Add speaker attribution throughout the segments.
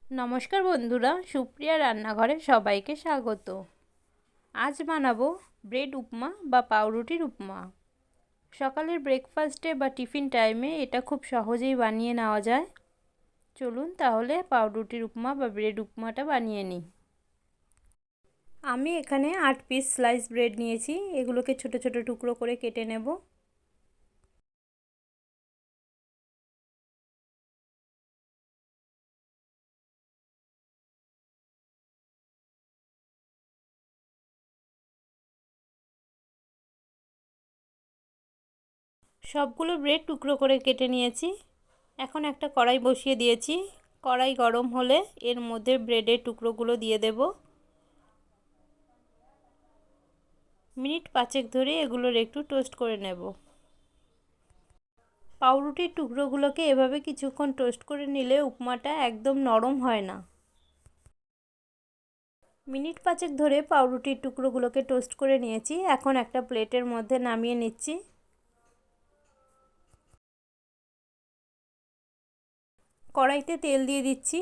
Speaker 1: নমস্কার বন্ধুরা, সুপ্রিয়া রান্নাঘরে সবাইকে স্বাগত। আজ বানাবো ব্রেড উপমা বা পাউরুটির উপমা। সকালের ব্রেকফাস্টে বা টিফিন টাইমে এটা খুব সহজেই বানিয়ে নেওয়া যায়। চলুন তাহলে পাউরুটির উপমা বা ব্রেড উপমাটা বানিয়ে নিই। আমি এখানে 8 পিস স্লাইস ব্রেড নিয়েছি, এগুলোকে ছোট ছোট টুকরো করে কেটে নেব। সবগুলো ব্রেড টুকরো করে কেটে নিয়েছি। এখন একটা কড়াই বসিয়ে দিয়েছি। কড়াই গরম হলে এর মধ্যে ব্রেডের টুকরোগুলো দিয়ে দেব। মিনিট 5 ধরে এগুলোর একটু টোস্ট করে নেব। পাউরুটির টুকরোগুলোকে এভাবে কিছুক্ষণ টোস্ট করে নিলে উপমাটা একদম নরম হয় না। মিনিট 5 ধরে পাউরুটির টুকরোগুলোকে টোস্ট করে নিয়েছি। এখন একটা প্লেটের মধ্যে নামিয়ে নিচ্ছি। কড়াইতে তেল দিয়ে দিচ্ছি।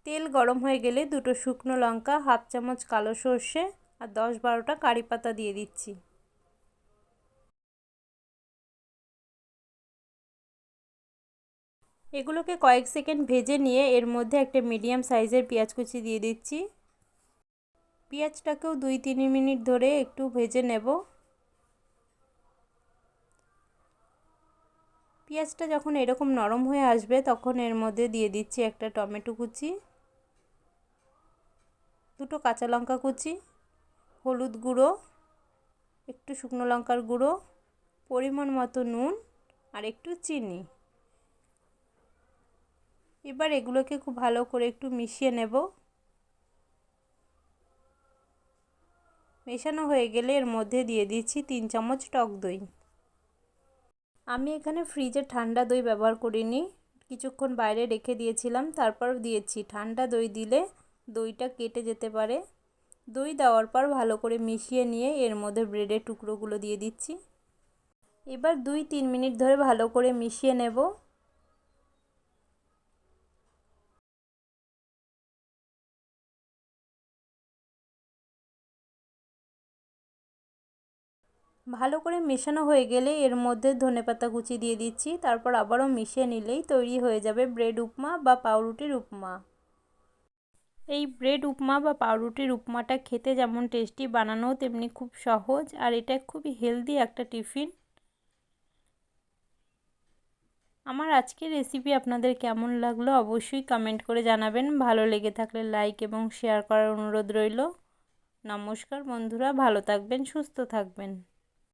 Speaker 1: তেল গরম হয়ে গেলে দুটো শুকনো লঙ্কা, হাফ চামচ কালো সর্ষে আর 10-12টা কারি পাতা দিয়ে দিচ্ছি। এগুলোকে কয়েক সেকেন্ড ভেজে নিয়ে এর মধ্যে একটা মিডিয়াম সাইজের পেঁয়াজ কুচি দিয়ে দিচ্ছি। পেঁয়াজটাকেও 2-3 মিনিট ধরে একটু ভেজে নেব। পেঁয়াজটা যখন এরকম নরম হয়ে আসবে তখন এর মধ্যে দিয়ে দিচ্ছি একটা টমেটো কুচি, দুটো কাঁচা লঙ্কা কুচি, হলুদ গুঁড়ো, একটু শুকনো লঙ্কার গুঁড়ো, পরিমাণ মতো নুন আর একটু চিনি। এবার এগুলোকে খুব ভালো করে একটু মিশিয়ে নেব। মেশানো হয়ে গেলে এর মধ্যে দিয়ে দিচ্ছি 3 চামচ টক দই। আমি এখানে ফ্রিজে ঠান্ডা দই ব্যবহার করিনি, কিছুক্ষণ বাইরে রেখে দিয়েছিলাম, তারপর দিয়েছি। ঠান্ডা দই দিলে দইটা কেটে যেতে পারে। দই দেওয়ার পর ভালো করে মিশিয়ে নিয়ে এর মধ্যে ব্রেডের টুকরোগুলো দিয়ে দিচ্ছি। এবার 2-3 মিনিট ধরে ভালো করে মিশিয়ে নেব। ভালো করে মেশানো হয়ে গেলে এর মধ্যে ধনেপাতা কুচি দিয়ে দিচ্ছি। তারপর আবারও মিশিয়ে নিলেই তৈরি হয়ে যাবে ব্রেড উপমা বা পাউরুটির উপমা। এই ব্রেড উপমা বা পাউরুটির উপমাটা খেতে যেমন টেস্টি, বানানো তেমনি খুব সহজ, আর এটা খুবই হেলদি একটা টিফিন। আমার আজকের রেসিপি আপনাদের কেমন লাগলো অবশ্যই কমেন্ট করে জানাবেন। ভালো লেগে থাকলে লাইক এবং শেয়ার করার অনুরোধ রইল। নমস্কার বন্ধুরা, ভালো থাকবেন, সুস্থ থাকবেন।